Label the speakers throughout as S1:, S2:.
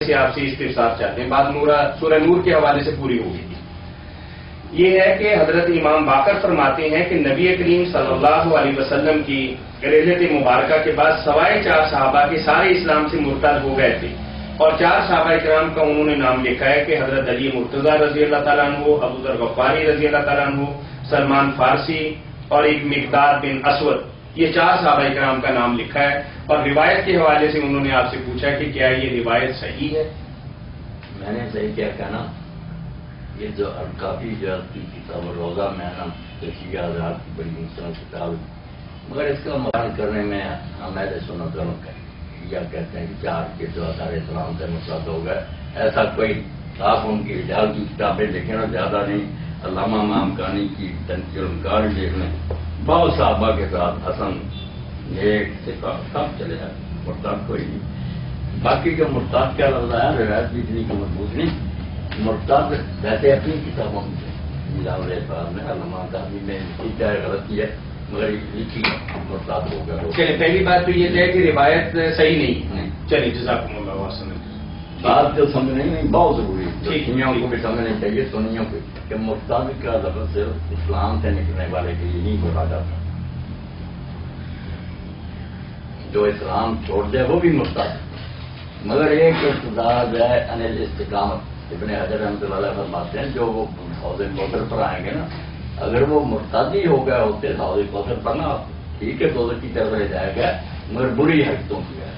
S1: سے آپ سے استفسار چاہتے ہیں، بات سورہ نور کے حوالے سے پوری ہوگی۔ یہ ہے کہ حضرت امام باقر فرماتے ہیں کہ نبی کریم صلی اللہ علیہ وسلم کی رحلت مبارکہ کے بعد سوائے 4 صحابہ کے سارے اسلام سے مرتد ہو گئے تھے، اور 4 صحابہ کرام کا انہوں نے نام لکھا ہے کہ حضرت علی مرتضیٰ رضی اللہ تعالیٰ عنہ، ابو ذر غفاری رضی اللہ تعالیٰ عنہ، سلمان فارسی اور ایک مقداد بن اسود، یہ 4 صحابہ کرام کا نام لکھا ہے۔ اور روایت کے حوالے سے انہوں نے آپ سے پوچھا کہ کیا یہ روایت صحیح ہے؟
S2: میں نے صحیح کیا کہنا، یہ جو کافی جو کی کتاب روزہ میں نا شیعہ حضرات کی بڑی مستند کتاب، مگر اس کا بیان کرنے میں ہمارے سنتوں یا کہتے ہیں کہ 4 کے جو ہزار اسلام سے مرتد ہو گئے، ایسا کوئی آپ ان کی رجال کی کتابیں دیکھیں نا، زیادہ نہیں، علامہ مامکانی کی تنقید الانکار دیکھ لیں، بہت صحابہ کے ساتھ حسن ایک سب چلے جائے، مرتد کوئی نہیں۔ باقی جو مرتد کا لفظ ہے روایت بھی اتنی کو مضبوط نہیں، مرتد ویسے اپنی کتابوں میں نظام الفاظ میں علامہ کافی میں چاہے غلطی ہے مگر لکھی مرتد ہو گیا۔
S1: چلے پہلی بات تو یہ ہے کہ روایت صحیح نہیں، چلیے جزاکم اللہ خیر۔
S2: بات جو سمجھنے نہیں بہت ضروری ہے، شیعوں کو بھی سمجھنا چاہیے سنیوں کو، کہ مرتد کا لفظ صرف اسلام سے نکلنے والے کے لیے نہیں بولا جاتا، جو اسلام چھوڑ دے وہ بھی مرتد، مگر ایک ارتداد ہے انل استقامت، ابن حجر رحمۃ اللہ علیہ فرماتے ہیں جو وہ حوض کوثر پر آئیں گے نا، اگر وہ مرتد ہی ہو گئے ہوتے حوض کوثر پر نا، ٹھیک ہے دوزخ کی طرف لے جائے گا مگر بری حرکتوں کی ہے،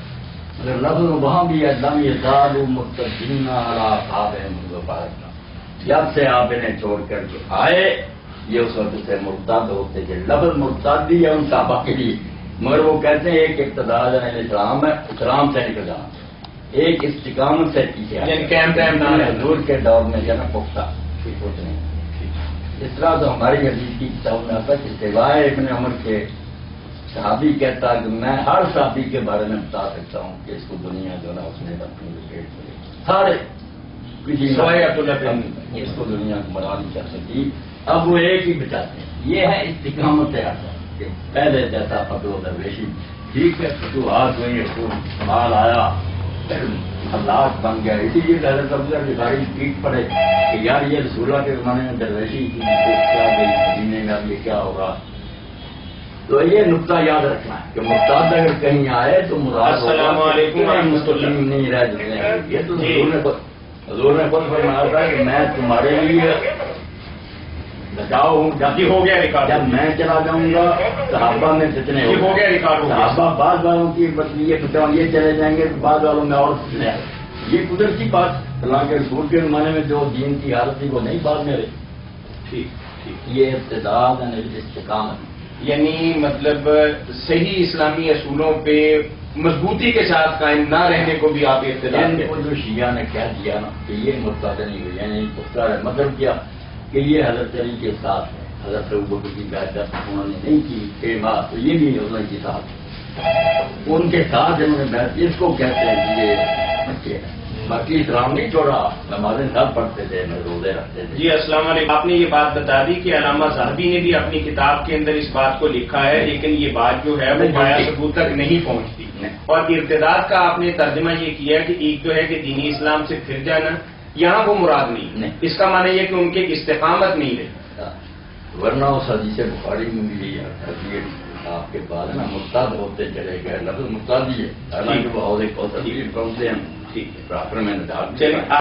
S2: مگر لفظ وہاں بھی ہے لم یزالوا مرتدین علی اعقابہم منذ بعثنا، جب سے آپ انہیں چھوڑ کر کے آئے یہ اس وقت سے مرتد ہوتے تھے۔ لفظ مرتد ہی ہے ان صحابہ کے لیے، مگر وہ کہتے ہیں ایک ارتداد ہے اسلام ہے، اسلام سے نکل جانا، ایک استقامت سے پیچھے حضور کے دور میں جو ہے نا پختہ کچھ نہیں۔ اس طرح تو ہماری حدیث کی کتاب میں آتا ہے کہ سوائے ابن عمر کے صحابی کہتا کہ میں ہر صحابی کے بارے میں بتا سکتا ہوں کہ اس کو دنیا جو نا اس نے اپنی لپیٹ میں سارے کسی اس کو دنیا کو بنا نہیں کر سکی، اب وہ ایک ہی بچاتے ہیں۔ یہ ہے استقامت ہے کہ پہلے جیسا پکڑو درویشی، ٹھیک ہے فتوحات ہوئی، مال آیا، حالات بن گیا، اسی لیے حضرت ابوذر غفاری پیٹ پڑے کہ یار یہ رسول اللہ کے زمانے میں درویشی کی کیا گئی، مدینے میں اب یہ کیا ہوگا۔ تو یہ نقطہ یاد رکھنا ہے کہ مرتد اگر کہیں آئے تو مراد
S1: السلام علیکم
S2: مسلم نہیں رہ جاتے ہیں۔ یہ تو حضور نے خود فرمایا تھا کہ میں تمہارے لیے بچاؤ ہوں،
S1: جب ہو گیا ریکارڈ،
S2: جب میں چلا جاؤں گا صحابہ میں جتنے
S1: ہو گیا ریکارڈ،
S2: صحابہ بعض والوں کی یہ بچاؤ یہ چلے جائیں گے، بعض والوں میں اور کتنے، یہ قدرتی بات، حالانکہ رسول کے زمانے میں جو دین کی حالت تھی وہ نہیں بعد میں رہی۔ ٹھیک یہ ابتداء استقامت،
S1: یعنی مطلب صحیح اسلامی اصولوں پہ مضبوطی کے ساتھ قائم نہ رہنے کو بھی آپ ابتداء
S2: کو جو شیعہ نے کہہ دیا نا کہ یہ مرتد نہیں ہوئی، یعنی پختہ ہے، مطلب کیا کہ یہ حضرت علی کے ساتھ ہے، حضرت ابوبکر کی بیعت انہوں نے نہیں کی 6 ماہ، تو یہ بھی حضرت کے ساتھ ان کے ساتھ انہوں نے بیعت، اس کو کہتے ہیں کہ یہ بچے ہیں، باقی اسلام نہیں چھوڑا، نمازیں سب پڑھتے تھے، روزے رکھتے تھے۔
S1: جی السلام علیکم، آپ نے یہ بات بتا دی کہ علامہ ذہبی نے بھی اپنی کتاب کے اندر اس بات کو لکھا ہے، لیکن یہ بات جو ہے وہ پایا ثبوت تک نہیں پہنچتی، اور ارتداد کا آپ نے ترجمہ یہ کیا کہ ایک تو ہے کہ دینی اسلام سے پھر جانا، یہاں وہ مراد نہیں، اس کا معنی یہ کہ ان کی استقامت نہیں رہی،
S2: ورنہ اس حدیث بخاری میں ملی ہے آپ کے پاس نا مرتد ہوتے چلے گئے، لفظ مرتد ہی ہے، حالانکہ وہ عہدے کو تبدیل کرتے ہیں، ٹھیک ہے، میں نے